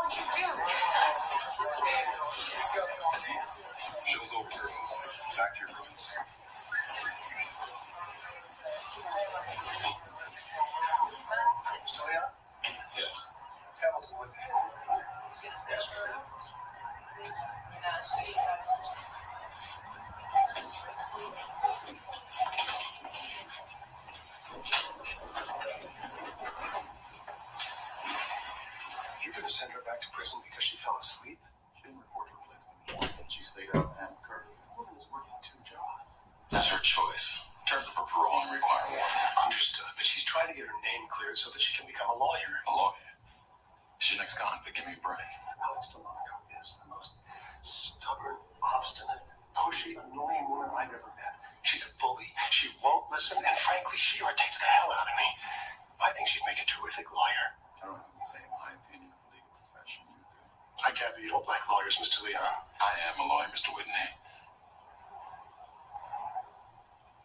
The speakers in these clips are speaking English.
What'd you do? Show's over, girls. Back to your rooms. Still here? Yes. Hamilton with you. Yes, sir. You're going to send her back to prison because she fell asleep? She didn't report her replacement. She stayed out and asked the curve. The woman is working 2 jobs. That's her choice. In terms of her parole and require more. Understood, but she's trying to get her name cleared so that she can become a lawyer. A lawyer? She's an ex-convict. Give me a break. Alex Delonico is the most stubborn, obstinate, pushy, annoying woman I've ever met. She's a bully. She won't listen, and frankly, she irritates the hell out of me. I think she'd make a terrific lawyer. I don't have the same high opinion of the legal profession you do. I gather you don't like lawyers, Mr. Leon. I am a lawyer, Mr. Whitney.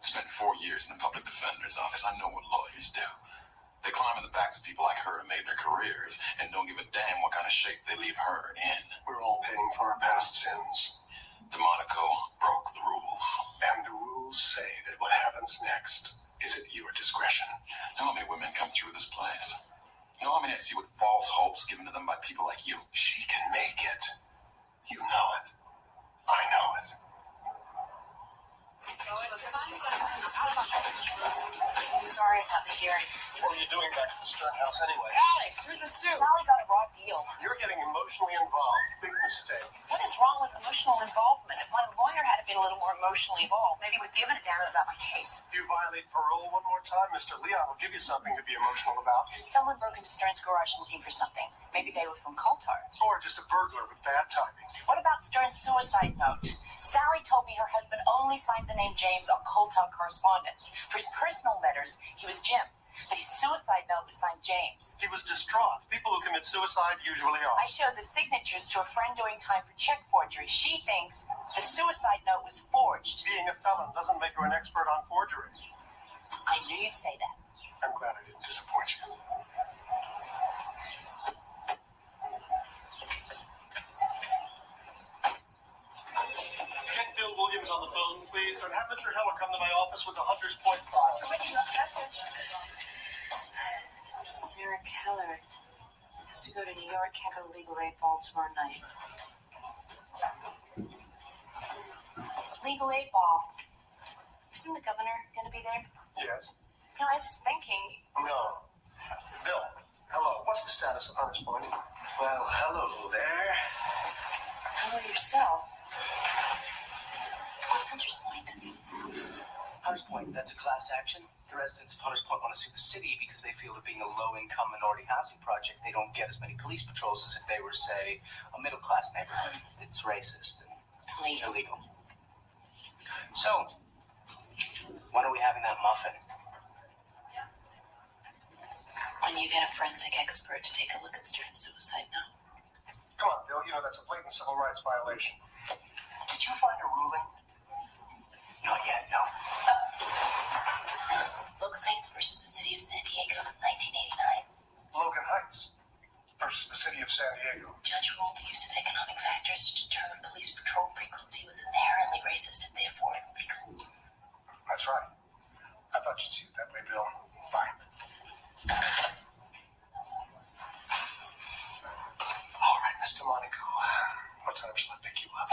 Spent 4 years in the public defender's office. I know what lawyers do. They climb in the backs of people like her who made their careers and don't give a damn what kind of shape they leave her in. We're all paying for our past sins. DeMonico broke the rules. And the rules say that what happens next is at your discretion. Know how many women come through this place? Know how many I see with false hopes given to them by people like you? She can make it. You know it. I know it. Sorry about the hearing. What are you doing back at the Stern House anyway? Alex, where's the suit? Sally got a raw deal. You're getting emotionally involved. Big mistake. What is wrong with emotional involvement? If my lawyer had been a little more emotionally involved, maybe we'd given a damn about my case. You violate parole one more time, Mr. Leon will give you something to be emotional about. Someone broke into Stern's garage looking for something. Maybe they were from Coulthard. Or just a burglar with bad timing. What about Stern's suicide note? Sally told me her husband only signed the name James on Coulthard correspondence. For his personal letters, he was Jim. But his suicide note was signed James. He was distraught. People who commit suicide usually are. I showed the signatures to a friend doing time for check forgery. She thinks the suicide note was forged. Being a felon doesn't make her an expert on forgery. I knew you'd say that. I'm glad I didn't disappoint you. Get Bill Williams on the phone, please, and have Mr. Heller come to my office with the Hunter's Point file. Sarah Keller has to go to New York, have a legal aid ball tomorrow night. Legal aid ball. Isn't the governor going to be there? Yes? You know, I was thinking. No. Bill, hello. What's the status of Hunter's Point? Well, hello there. Hello yourself. What's Hunter's Point? Hunters Point, that's a class action. The residents of Hunters Point want to sue the city because they feel that being a low-income minority housing project, they don't get as many police patrols as if they were, say, a middle-class neighborhood. It's racist and illegal. So, when are we having that muffin? When you get a forensic expert to take a look at Stern's suicide note. Come on, Bill. You know that's a blatant civil rights violation. Did you find a ruling? Not yet, no. Logan Heights versus the city of San Diego, 1989. Logan Heights versus the city of San Diego. Judge ruled the use of economic factors to determine police patrol frequency was inherently racist and therefore illegal. That's right. I thought you'd see it that way, Bill. Bye. All right, Mr. Monaco. What time shall I pick you up?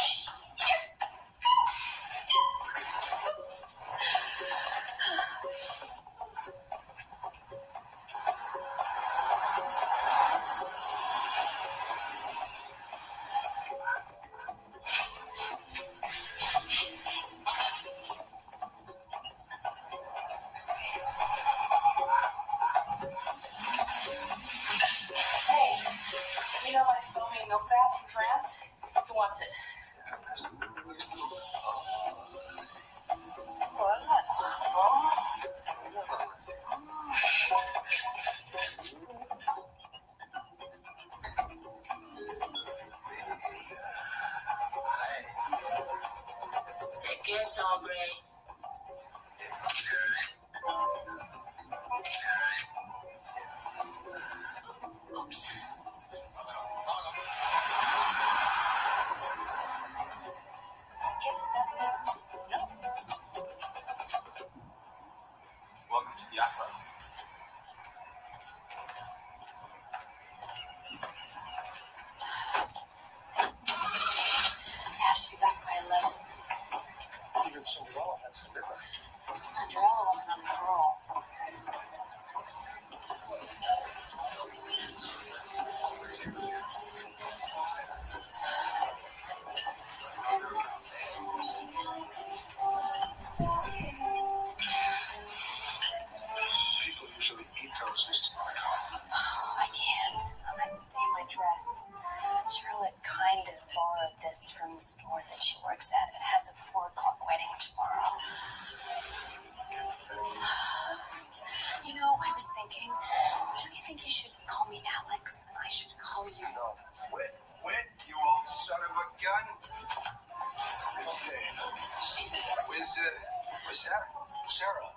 Sarah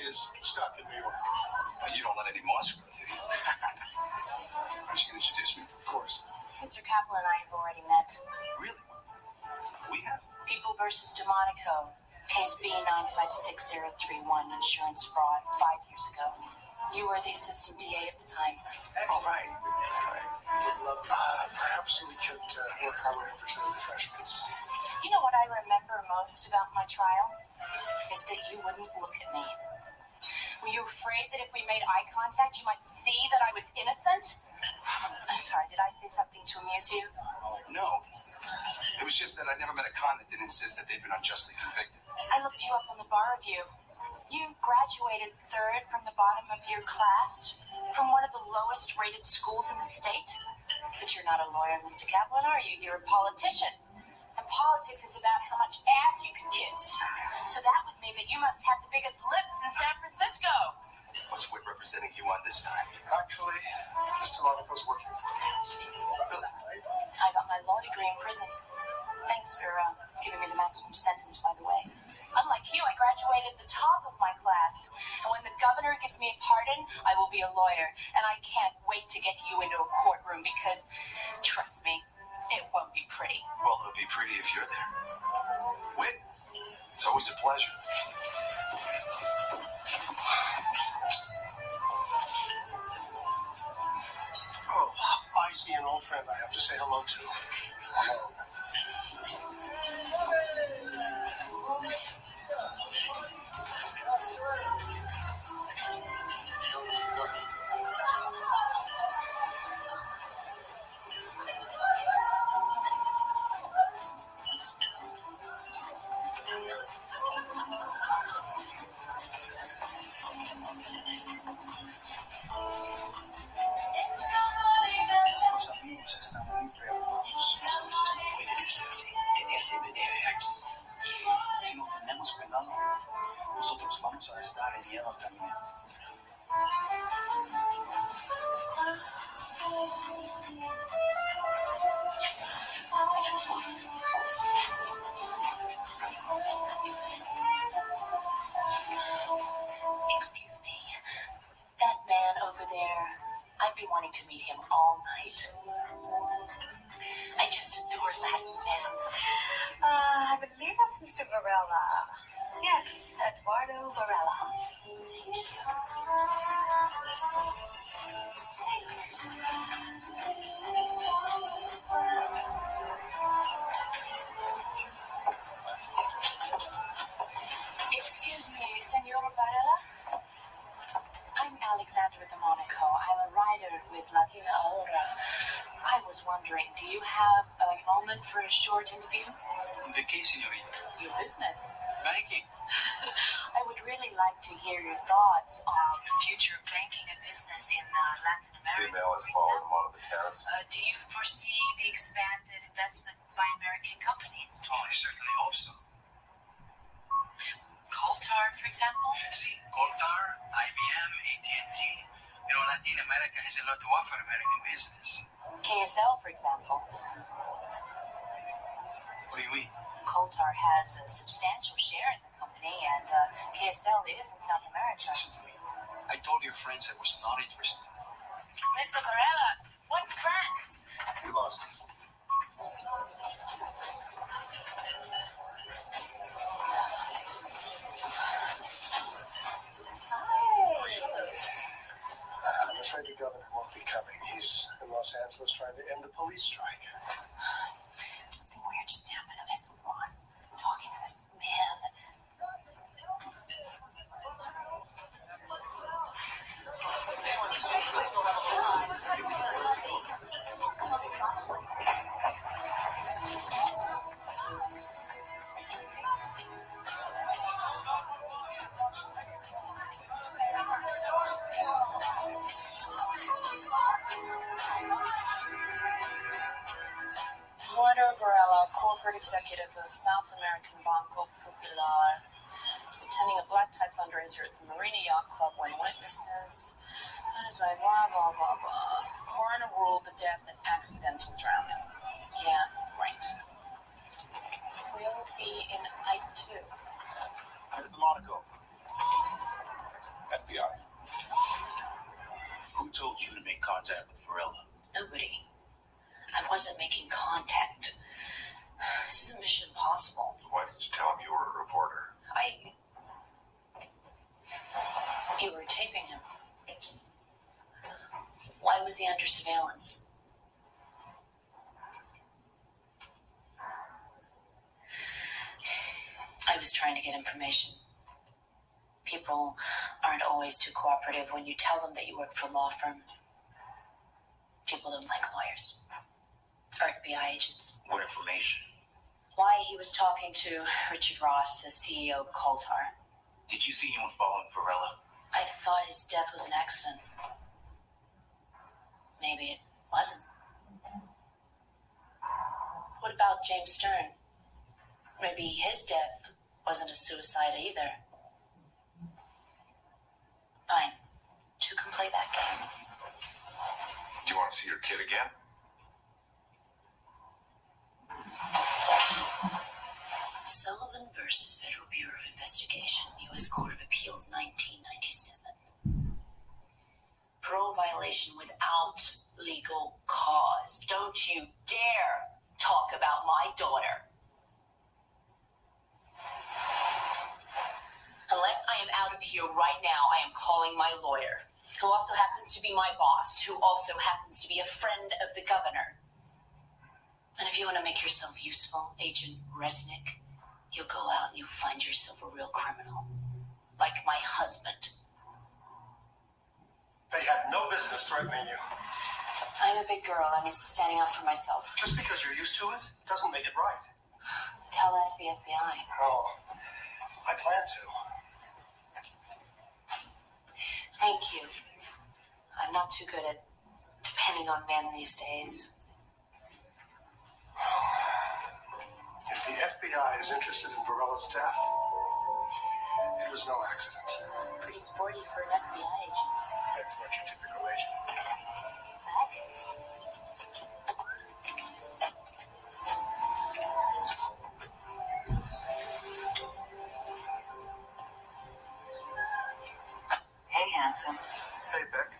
is stuck in New York. Well, you don't let any moss grow, do you? She can introduce me. Of course. Mr. Kaplan and I have already met. Really? We have? People versus DeMonico. Case B956031, insurance fraud, 5 years ago. You were the assistant DA at the time. Oh, right. Perhaps we could work our way over to the refreshments. You know what I remember most about my trial? Is that you wouldn't look at me. Were you afraid that if we made eye contact, you might see that I was innocent? I'm sorry, did I say something to amuse you? No. It was just that I never met a con that didn't insist that they'd been unjustly convicted. I looked you up on the bar review. You graduated third from the bottom of your class from one of the lowest rated schools in the state. But you're not a lawyer, Mr. Kaplan, are you? You're a politician. And politics is about how much ass you can kiss. So that would mean that you must have the biggest lips in San Francisco. What's Whit representing you on this time? Actually, Mr. Monaco's working for me. Really? I got my law degree in prison. Thanks for giving me the maximum sentence, by the way. Unlike you, I graduated at the top of my class. And when the governor gives me a pardon, I will be a lawyer. And I can't wait to get you into a courtroom because, trust me, it won't be pretty. Well, it'll be pretty if you're there. Whit, it's always a pleasure. Oh, I see an old friend I have to say hello to. Hello. Los amigos están muy preocupados. Eso no puede ser así. Tenía siempre nieve aquí. Si no tenemos cuidado, nosotros vamos a estar heridos también. Excuse me. That man over there, I've been wanting to meet him all night. I just adore Latin men. I believe that's Mr. Varela. Yes, Eduardo Varela. Excuse me, Senora Varela? I'm Alexandra DeMonico. I'm a writer with Latina Ahora. I was wondering, do you have a moment for a short interview? ¿De qué, señorita? Your business. Banking. I would really like to hear your thoughts on the future of banking and business in Latin America. Female has followed him onto the terrace. Do you foresee the expanded investment by American companies? Oh, I certainly hope so. Coltar, for example? Sí, Coltar, IBM, AT&T. You know, Latin America has a lot to offer American business. KSL, for example. What do you mean? Coltar has a substantial share in the company, and KSL is in South America. Listen to me. I told your friends I was not interested. Mr. Varela, what friends? We lost him. I'm afraid the governor won't be coming. He's in Los Angeles trying to end the police strike. Something weird just happened. I saw Ross talking to this man. Eduardo Varela, corporate executive of South American Banco Popular, was attending a black tie fundraiser at the Marina Yacht Club when witnesses. That is why blah blah blah blah. Coroner ruled the death an accidental drowning. Yeah, right. Will be in ice too. Where's the Monaco? surveillance. I was trying to get information. People aren't always too cooperative when you tell them that you work for a law firm. People don't like lawyers or FBI agents. What information? Why he was talking to Richard Ross, the CEO of Coulter. Did you see anyone following Varela? I thought his death was an accident. Maybe it wasn't. What about James Stern? Maybe his death wasn't a suicide either. Fine. Two can play that game. You want to see your kid again? Sullivan versus Federal Bureau of Investigation, U.S. Court of Appeals, 1997. Parole violation without legal cause. Don't you dare talk about my daughter. Unless I am out of here right now, I am calling my lawyer, who also happens to be my boss, who also happens to be a friend of the governor. And if you want to make yourself useful, Agent Resnick, you'll go out and you'll find yourself a real criminal. Like my husband. They had no business threatening you. I'm a big girl. I'm used to standing up for myself. Just because you're used to it doesn't make it right. Tell that to the FBI. Oh, I plan to. Thank you. I'm not too good at depending on men these days. If the FBI is interested in Varela's death, it was no accident. Pretty sporty for an FBI agent. That's not your typical agent. Back? Hey, handsome. Hey, Beck.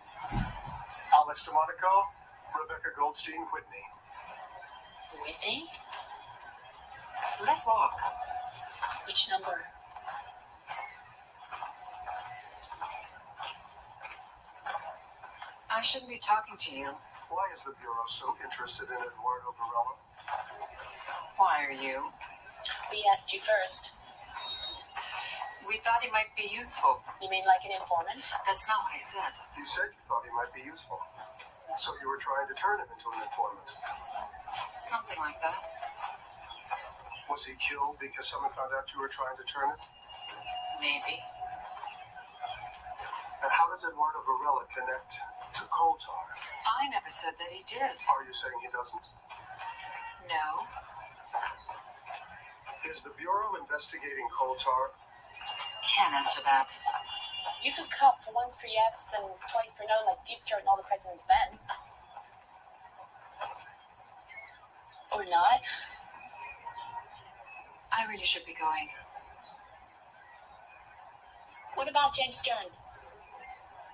Alex DeMonico, Rebecca Goldstein, Whitney. Whitney? Let's walk. Which number? I shouldn't be talking to you. Why is the Bureau so interested in Eduardo Varela? Why are you? We asked you first. We thought he might be useful. You mean like an informant? That's not what I said. You said you thought he might be useful. So you were trying to turn him into an informant. Something like that. Was he killed because someone found out you were trying to turn it? Maybe. And how does Eduardo Varela connect to Coulter? I never said that he did. Are you saying he doesn't? No. Is the Bureau investigating Coulter? Can't answer that. You could cop for once for yes and twice for no, like Deep Throat and all the president's men. Or not. I really should be going. What about James Stern?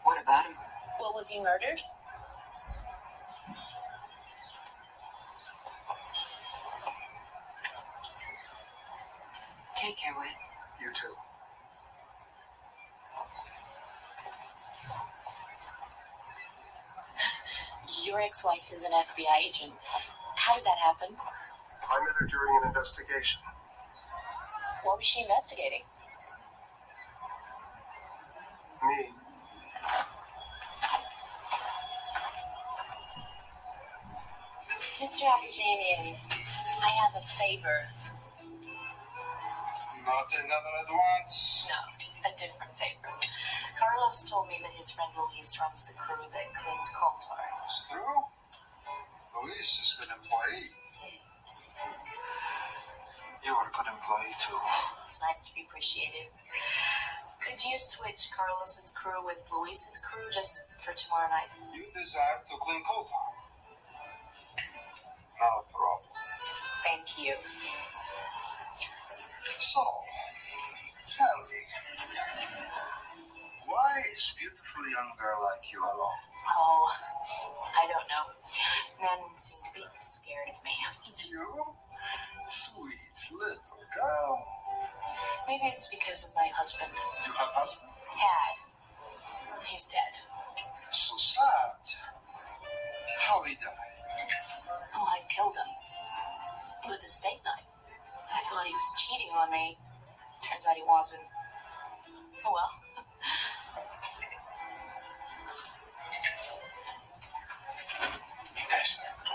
What about him? Well, was he murdered? Take care, Whit. You too. Your ex-wife is an FBI agent. How did that happen? I met her during an investigation. What was she investigating? Me. Mr. Akajanian, I have a favor. Not another at once. No, a different favor. Carlos told me that his friend Luis runs the crew that cleans Coulter. It's true. Luis is a good employee. You are a good employee too. It's nice to be appreciated. Could you switch Carlos's crew with Luis's crew just for tomorrow night? You desire to clean Coulter. No problem. Thank you. So, tell me, why is a beautiful young girl like you alone? Oh, I don't know. Men seem to be scared of me. You? Sweet little girl. Maybe it's because of my husband. You have husband? Had. He's dead. So sad. cheating on me. Turns out he wasn't. Oh well.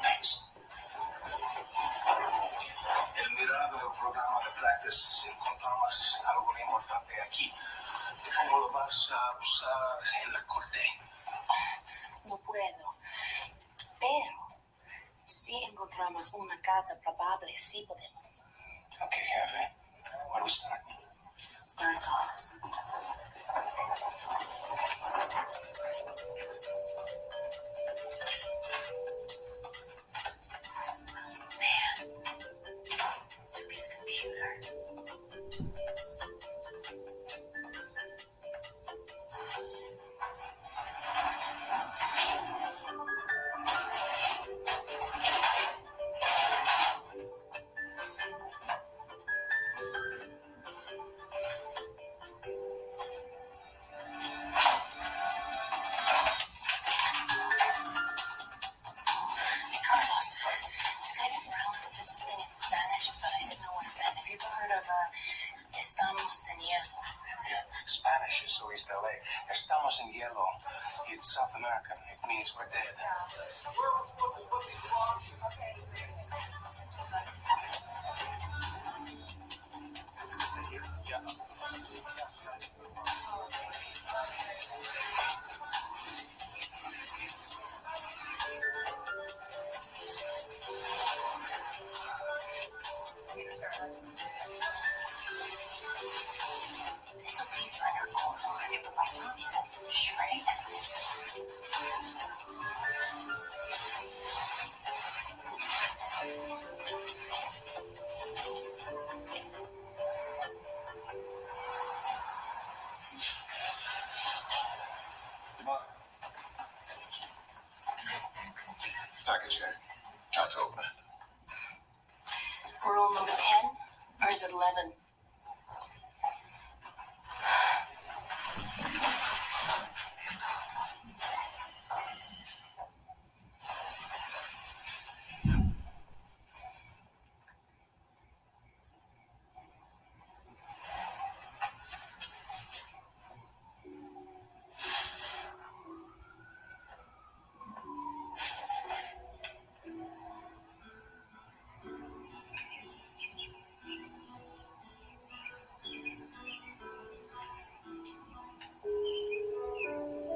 Thanks. El mirado del programa de practice, si encontramos algo importante aquí, ¿cómo lo vas a usar en la corte? No puedo. Pero si encontramos una casa probable, sí podemos. Okay, jefe. Where do we start? Bird's office. Man, his computer. Carlos, this guy Brown said something in Spanish, but I didn't know what it meant. Have you ever heard of Estamos en hielo? Yeah, Spanish is so East LA. Estamos en hielo. It's South American. It means we're dead. Some things are in our own market, but I don't think that's a charade. Package here. Try to open it. Roll number 10, or is it 11?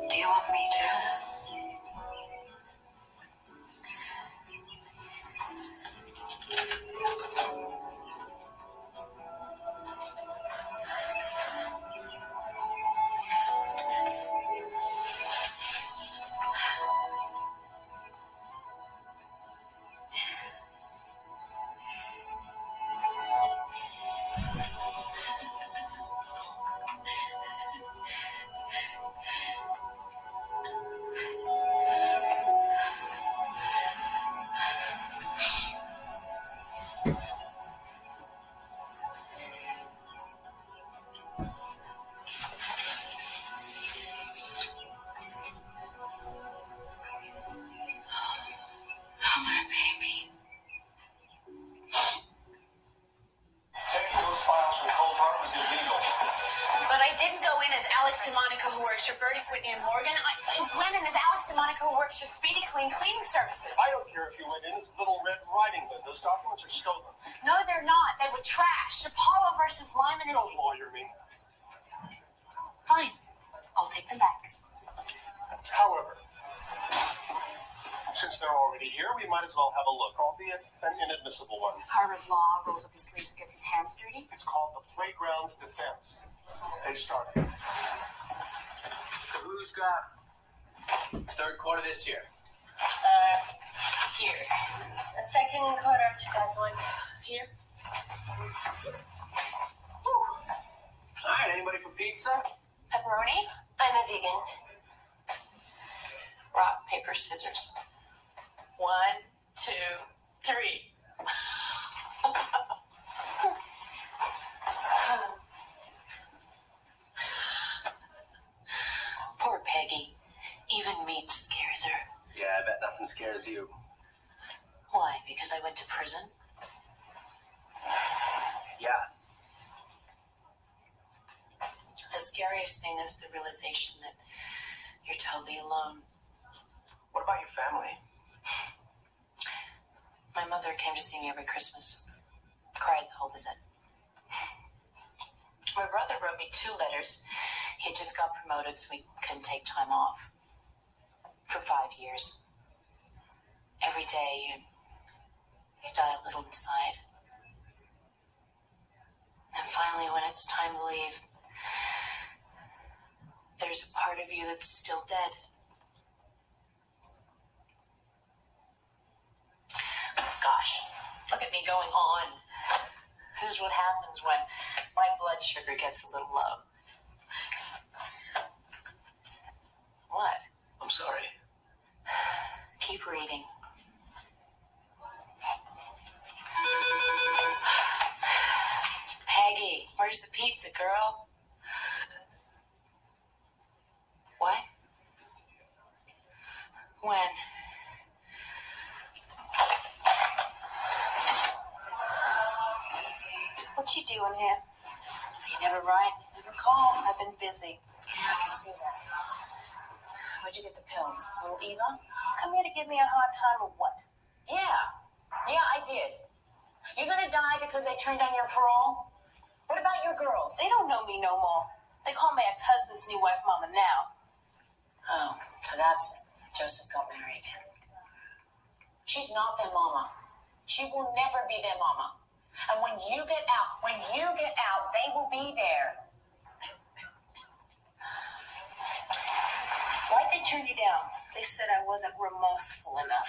Do you want me to? Oh, my baby. Taking those files from Colbart was illegal. But I didn't go in as Alex DeMonica, who works for Bertie, Whitney, and Morgan. I went in as Alex DeMonica, who works for Speedy Clean Cleaning Services. I don't care if you went in as Little Red Riding Hood. Those documents are stolen. No, they're not. They were trash. Apollo versus Lyman and... Don't lawyer me. Fine. I'll take them back. However, since they're already here, we might as well have a look, albeit an inadmissible one. Harvard Law rolls up his sleeves and gets his hands dirty. It's called the playground defense. They started. So who's got third quarter this year? Here. The second quarter of 2001. Here. All right, anybody for pizza? Pepperoni? I'm a vegan. Rock, paper, scissors. 1, 2, 3. Poor Peggy. Even meat scares her. Yeah, I bet nothing scares you. Why? Because I went to prison? Yeah, worst thing is the realization that you're totally alone. What about your family? My mother came to see me every Christmas. Cried the whole visit. My brother wrote me 2 letters. He had just got promoted, so he couldn't take time off. For 5 years. Every day, you die a little inside. And finally, when it's time to leave, there's a part of you that's still dead. Gosh, look at me going on. This is what happens when my blood sugar gets a little low. What? I'm sorry. Keep reading. Peggy, where's the pizza, girl? What? When? What you doing here? You never write, never call. I've been busy. Yeah, I can see that. Where'd you get the pills? Little Eva? Come here to give me a hard time or what? Yeah, I did. You gonna die because they turned down your parole? What about your girls? They don't know me no more. They call my ex-husband's new wife Mama now. Oh, so that's it. Joseph got married again. She's not their mama. She will never be their mama. And when you get out, they will be there. Why'd they turn you down? They said I wasn't remorseful enough.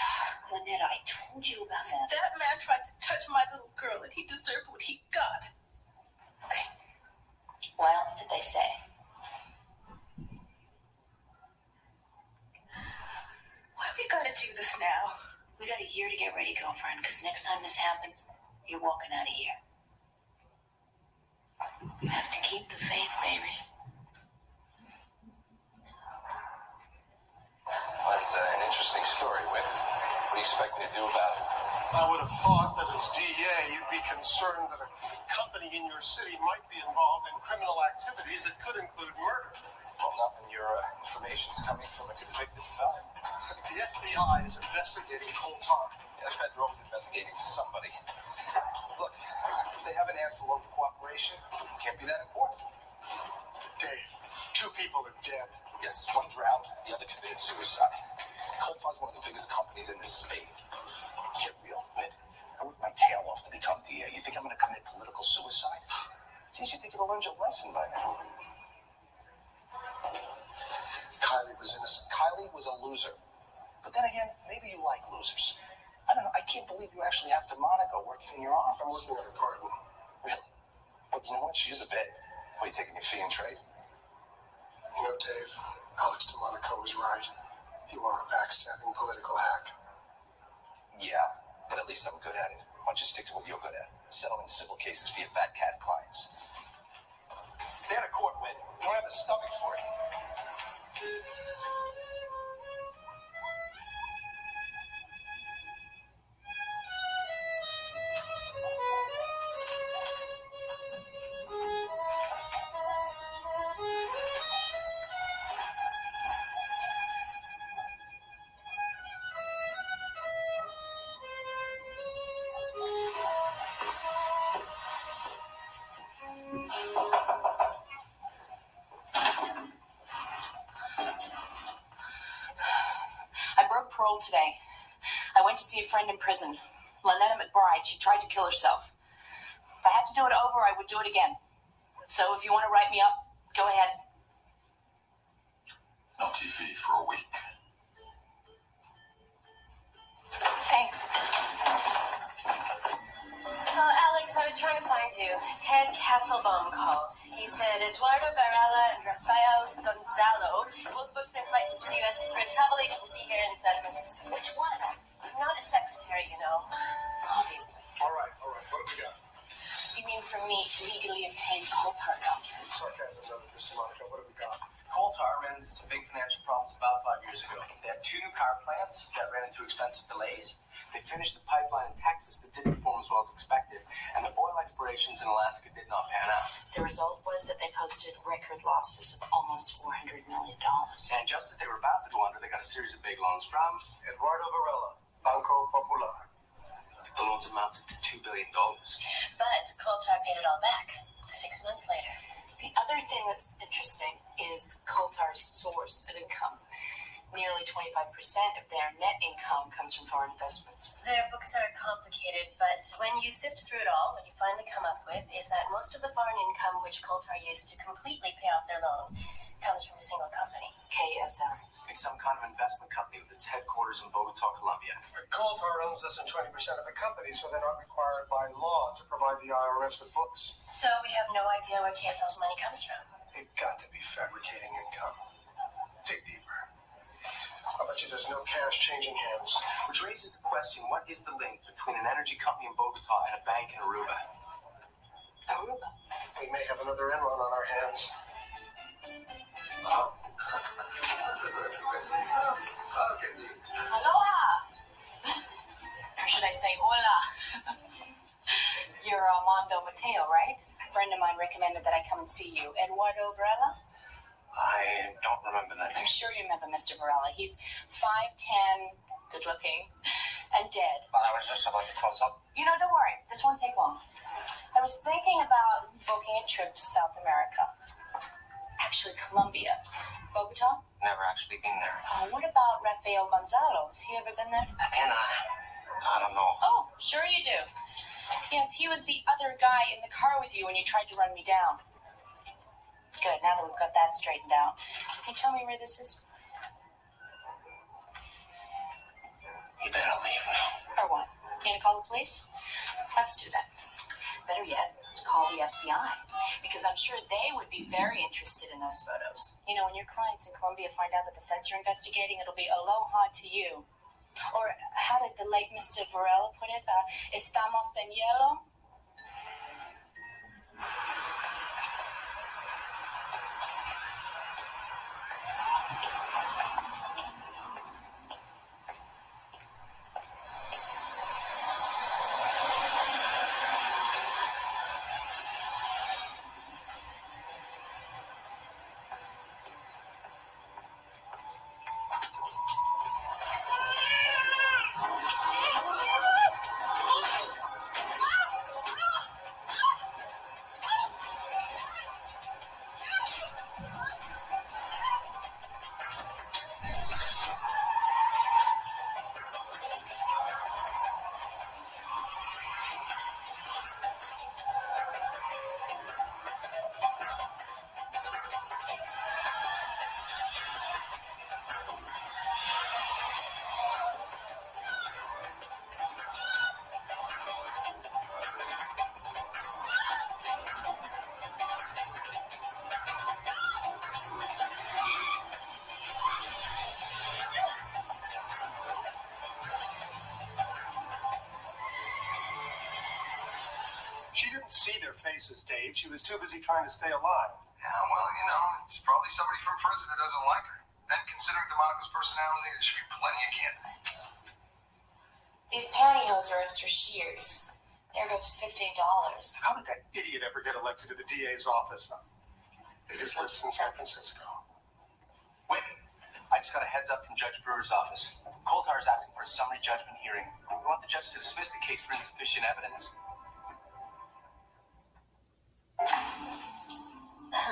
Lynetta, I told you about that. That man tried to touch my little girl and he deserved what he got. Okay. What else did they say? Why we gotta do this now? We got a year to get ready, girlfriend, because next time this happens, you're walking out of here. You have to keep the faith, baby. That's an interesting story, Whit. What do you expect me to do about it? I would have thought that as DA, you'd be concerned that a company in your city might be involved in criminal activities that could include murder. Well, not when your information's coming from a convicted felon. The FBI is investigating Coal Tar. Yeah, the feds are always investigating somebody. Look, if they haven't asked for local cooperation, it can't be that important. Dave, 2 people are dead. Yes, one drowned, the other committed suicide. Coal Tar's one of the biggest companies in this state. Get real, Whit. I worked my tail off to become DA. You think I'm going to commit political suicide? Geez, you think you'll learn your lesson by now. Kylie was innocent. Kylie was a loser. But then again, maybe you like losers. I don't know. I can't believe you actually have DeMonico working in your office. I'm working on a pardon. Really? Well, you know what? She is a bit. What, are you taking your fee and trade? You know, Dave, Alex DeMonico was right. You are a backstabbing political hack. Yeah, but at least I'm good at it. Why don't you stick to what you're good at? Settling civil cases for your fat cat clients. Stay out of court, Whit. You don't have the stomach for it. I broke parole today. I went to see a friend in prison. Lynetta McBride. She tried to kill herself. If I had to do it over, I would do it again. So if you want to write me up, go ahead. No TV for a week. Thanks. Alex, I was trying to find you. Ted Castlebaum called. He said Eduardo Barella and Rafael Gonzalo both booked their flights to the U.S. through a travel agency here in San Francisco. Which one? I'm not a secretary, you know. Obviously. All right. What have we got? You mean for me, legally obtained coal tar documents? Sarcasm, Mr. DeMonico. What have we got? Coal Tar ran into some big financial problems about 5 years years ago. They had 2 new car plants that ran into expensive delays. They finished the pipeline in Texas that didn't perform as well as expected, and the oil explorations in Alaska did not pan out. The result was that they posted record losses of almost $400 million. And just as they were about to go under, they got a series of big loans from Eduardo Varela, Banco Popular. the loans amounted to $2 billion. But Coulthard paid it all back 6 months later. The other thing that's interesting is Coulthard's source of income. Nearly 25% of their net income comes from foreign investments. Their books are complicated, but when you sift through it all, what you finally come up with is that most of the foreign income which Coulthard used to completely pay off their loan comes from a single company. KSL. It's some kind of investment company with its headquarters in Bogota, Colombia. Coulthard owns less than 20% of the company, so they're not required by law to provide the IRS with books. So we have no idea where KSL's money comes from. They've got to be fabricating income. Dig deeper. I bet you there's no cash changing hands. Which raises the question, what is the link between an energy company in Bogota and a bank in Aruba? Aruba. We may have another Enron on our hands. Aloha! Or should I say hola? You're Armando Mateo, right? A friend of mine recommended that I come and see you. Eduardo Varela? I don't remember that I'm name. sure you remember Mr. Varela. He's 5'10", good-looking, and dead. Well, I was just about to close up. You know, don't worry. This won't take long. I was thinking about booking a trip to South America. Actually, Colombia. Bogota? Never actually been there. What about Rafael Gonzalo? Has he ever been there? Again, I don't know. Oh, sure you do. Yes, he was the other guy in the car with you when you tried to run me down. Good, now that we've got that straightened out. Can you tell me where this is? You better leave now. Or what? You gonna call the police? Let's do that. Better yet, let's call the FBI. Because I'm sure they would be very interested in those photos. You know, when your clients in Colombia find out that the feds are investigating, it'll be aloha to you. Or how did the late Mr. Varela put it? Estamos en hielo? She didn't see their faces, Dave. She was too busy trying to stay alive. Yeah, well, you know, it's probably somebody from prison who doesn't like her. And considering DeMonico's personality, there should be plenty of candidates. These pantyhose are extra shears. There goes $15. How did that idiot ever get elected to the DA's office? They just lives in San Francisco. Wait, I just got a heads up from Judge Brewer's office. Coulthard is asking for a summary judgment hearing. We want the judge to dismiss the case for insufficient evidence.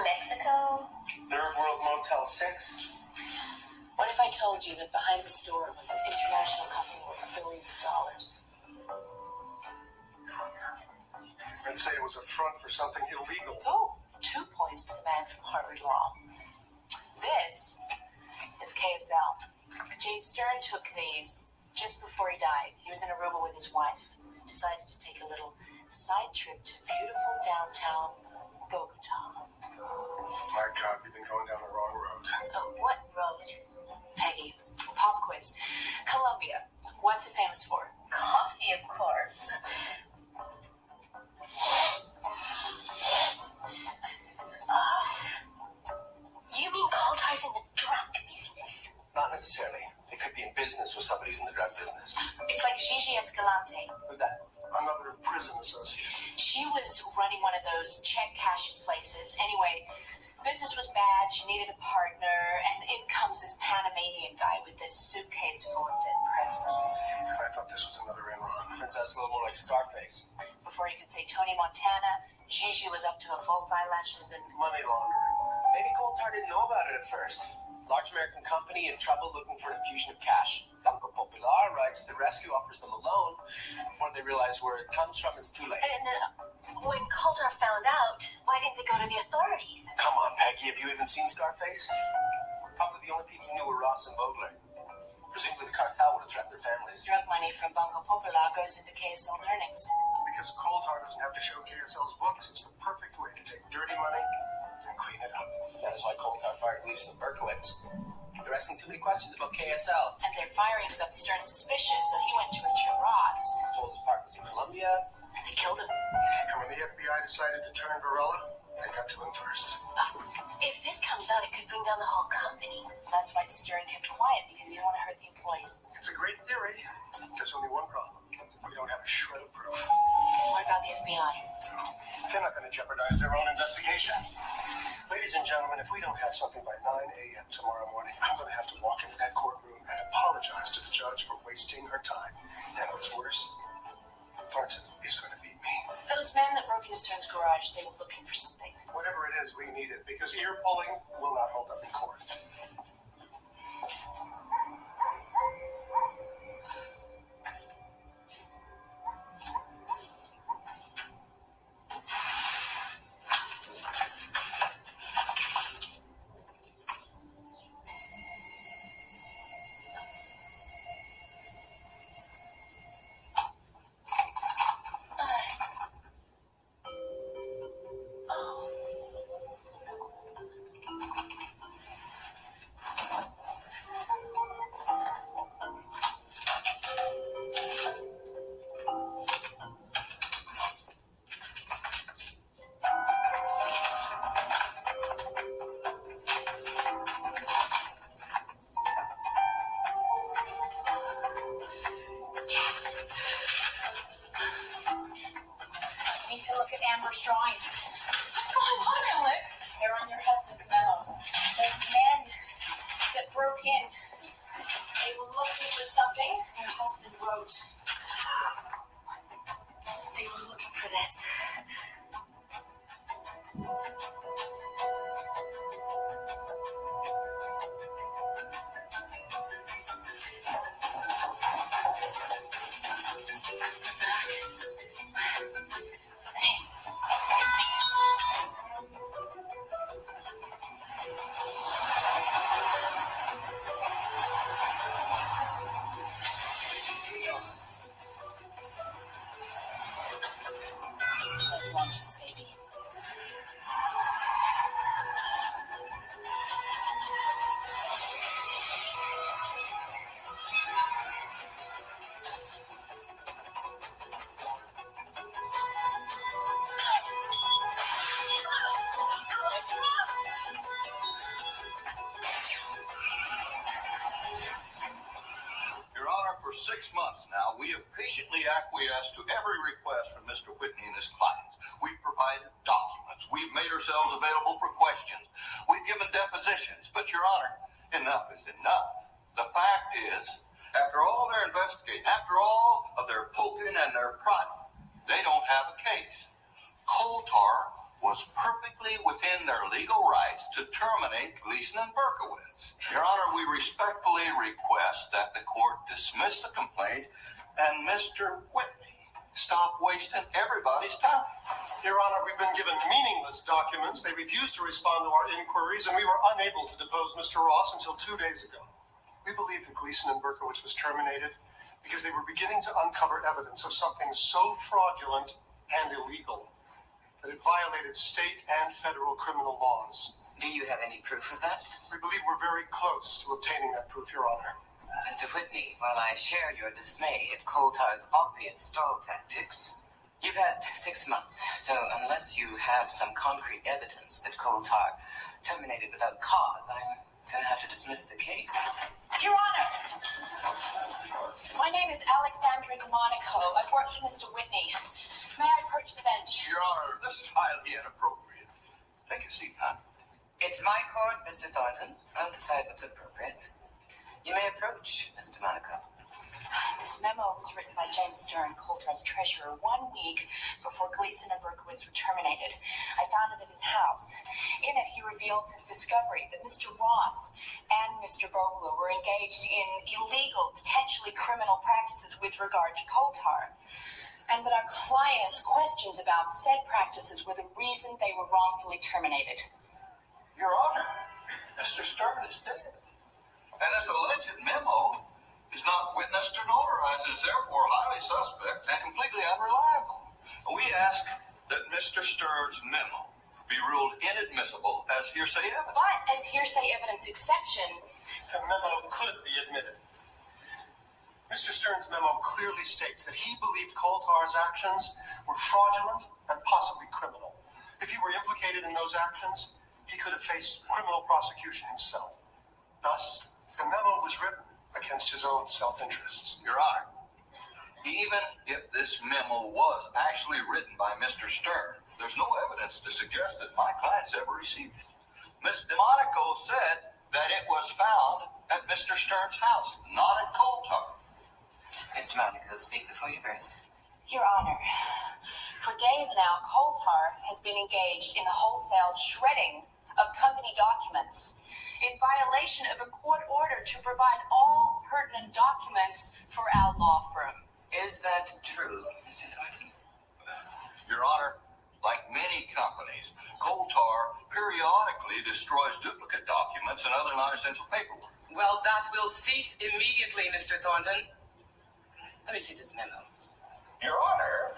Mexico? Third World Motel 6. What if I told you that behind the store was an international company worth billions of dollars? I'd say it was a front for something illegal. Oh, 2 points to the man from Harvard Law. This is KSL. James Stern took these just before he died. He was in Aruba with his wife. Decided to take a little side trip to beautiful downtown Bogota. My God, we've been going down the wrong road. Oh, what road? Peggy, pop quiz. Colombia, what's it famous for? Coffee, of course. You mean Coulthard's in the drug business? Not necessarily. business with somebody who's in the drug business? It's like Gigi Escalante. Who's that? Another prison associate. She was running one of those check cashing places. Anyway, business was bad. She needed a partner, and in comes this Panamanian guy with this suitcase full of dead presidents. I thought this was another Enron. Turns out it's a little more like Scarface. Before you could say Tony Montana, Gigi was up to her false eyelashes and Money laundering. Maybe Coulthard didn't know about it at first. Large American company in trouble looking for an infusion of cash. Banco Popular rides to the rescue, offers them a loan. Before they realize where it comes from, it's too late. And when Coulthard found out, why didn't they go to the authorities? Come on, Peggy, have you even seen Scarface? Probably the only people who knew were Ross and Vogler. Presumably the cartel would have threatened their families. drug money from Banco Popular goes into KSL's earnings. Because Coulthard doesn't have to show KSL's books, it's the perfect way to take dirty money and clean it up. That is why Coulthard fired Gleason and Berkowitz. They're asking too many questions about KSL. And their firings got Stern suspicious, so he went to Richard Ross. Told his partners in Colombia. And they killed him. And when the FBI decided to turn Varela, they got to him first. If this comes out, it could bring down the whole company. That's why Stern kept quiet, because he didn't want to hurt the employees. It's a great theory. There's only one problem. We don't have a shred of proof. What about the FBI? They're not going to jeopardize their own investigation. Ladies and gentlemen, if we don't have something by 9 a.m. tomorrow morning, I'm going to have to walk into that courtroom and apologize to the judge for wasting her time. And what's worse, Thornton is going to beat me. Those men that broke into Stern's garage, they were looking for something. Whatever it is, we need it, because ear pulling will not hold up in court. Amber's drawings. What's going on, Alex? They're on your husband's memos. Those men that broke in, they were looking for something. Your husband wrote. They were looking for this. That's Lawrence's baby. Your Honor, for 6 months now, we have patiently acquiesced to every request from Mr. Whitney and his clients. We've provided documents. We've made ourselves available for questions. We've given depositions. But, Your Honor, enough is enough. The fact is, after all their investigating, after all of their poking and their prodding, they don't have a case. Coulthard was perfectly within their legal rights to terminate Gleason and Berkowitz. Your Honor, we respectfully request that the court dismiss the complaint and Mr. Whitney stop wasting everybody's time. Your Honor, we've been given meaningless documents. They refused to respond to our inquiries, and we were unable to depose Mr. Ross until 2 days ago. We believe that Gleason and Berkowitz was terminated because they were beginning to uncover evidence of something so fraudulent and illegal that it violated state and federal criminal laws. Do you have any proof of that? We believe we're very close to obtaining that proof, Your Honor. Mr. Whitney, while I share your dismay at Coulthard's obvious stall tactics, you've had 6 months, so unless you have some concrete evidence that Coulthard terminated without cause, I'm going to have to dismiss the case. Your Honor, my name is Alexandra DeMonico. I've worked for Mr. Whitney. May I approach the bench? Your Honor, this is highly inappropriate. Take a seat, huh? It's my court, Mr. Thornton. I'll decide what's appropriate. You may approach, Mr. Monaco. This memo was written by James Stern, Coulter's treasurer, 1 week before Gleason and Berkowitz were terminated. I found it at his house. In it, he reveals his discovery that Mr. Ross and Mr. Vogler were engaged in illegal, potentially criminal practices with regard to Coulter, and that our clients' questions about said practices were the reason they were wrongfully terminated. Your Honor, Mr. Stern is dead. And this alleged memo is not witnessed or notarized, and is therefore highly suspect and completely unreliable. We ask that Mr. Stern's memo be ruled inadmissible as hearsay evidence. But as hearsay evidence exception, The memo could be admitted. Mr. Stern's memo clearly states that he believed Coulter's actions were fraudulent and possibly criminal. If he were implicated in those actions, he could have faced criminal prosecution himself. Thus, the memo was written against his own self-interests. Your Honor, even if this memo was actually written by Mr. Stern, there's no evidence to suggest that my clients ever received it. Ms. DeMonico said that it was found at Mr. Stern's house, not at Coulter. Mr. Monaco, speak before you burst. Your Honor, for days now, Coulter has been engaged in the wholesale shredding of company documents in violation of a court order to provide all pertinent documents for our law firm. Is that true, Mr. Thornton? Your Honor, like many companies, Coulter periodically destroys duplicate documents and other non-essential paperwork. Well, that will cease immediately, Mr. Thornton. Let me see this memo. Your Honor,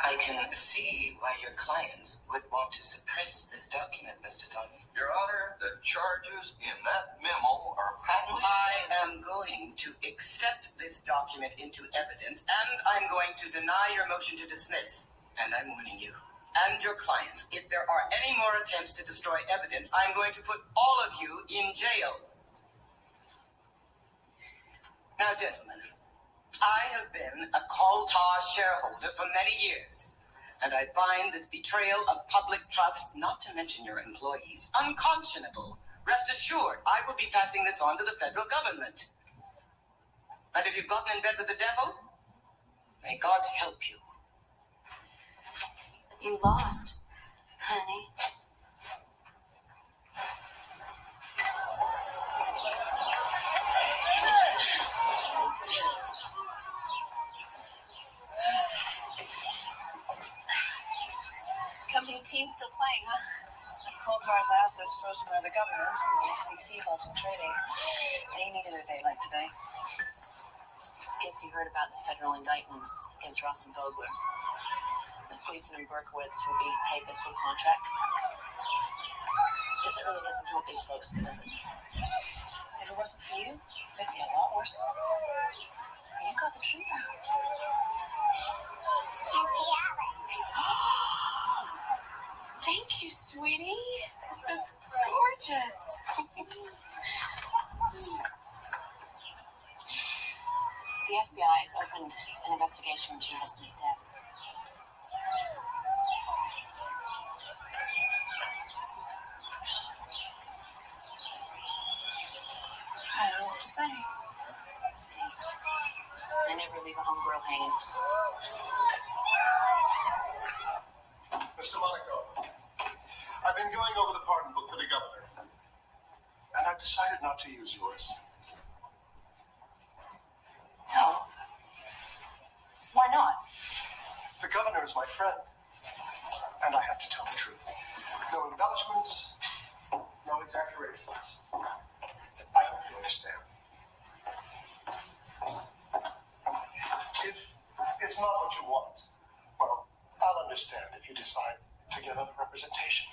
I can see why your clients would want to suppress this document, Mr. Thornton. Your Honor, the charges in that memo are patently... I am going to accept this document into evidence, and I'm going to deny your motion to dismiss. And I'm warning you and your clients, if there are any more attempts to destroy evidence, I'm going to put all of you in jail. Now, gentlemen, I have been a Coulter shareholder for many years, and I find this betrayal of public trust, not to mention your employees, unconscionable. Rest assured, I will be passing this on to the federal government. And if you've gotten in bed with the devil, may God help you. You lost, honey. Company team still playing, huh? With Coulter's assets frozen by the government and the SEC halting trading, they needed a day like today. Guess you heard about the federal indictments against Ross and Vogler. Gleason and Berkowitz will be paid the full contract. Guess it really doesn't help these folks, does it? If it wasn't for you, they'd be a lot worse. You got the truth out. Auntie Alex. Thank you, sweetie. That's gorgeous. The FBI has opened an investigation into your husband's death. I don't know what to say. I never leave a homegirl hanging. Mr. Monaco, I've been going over the pardon book for the governor, and I've decided not to use yours. No. Why not? The governor is my friend, and I have to tell the truth. No embellishments, no exaggerations. I hope you understand. If it's not what you want, well, I'll understand if you decide to get other representation.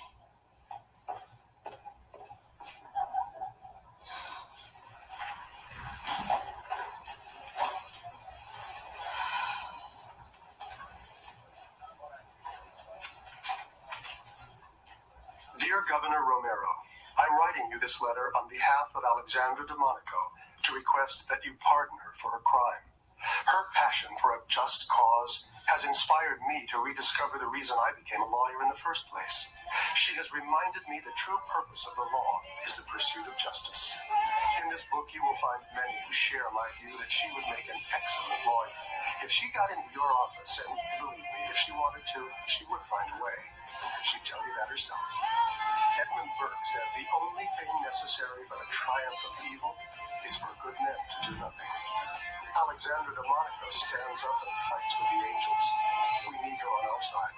Governor Romero, I'm writing you this letter on behalf of Alexandra DeMonico to request that you pardon her for her crime. Her passion for a just cause has inspired me to rediscover the reason I became a lawyer in the first place. She has reminded me the true purpose of the law is the pursuit of justice. In this book, you will find many who share my view that she would make an excellent lawyer. If she got into your office, and believe me, if she wanted to, she would find a way. She'd tell you that herself. Edmund Burke said the only thing necessary for the triumph of evil is for good men to do nothing. Alexandra DeMonico stands up and fights with the angels. We need her on our side.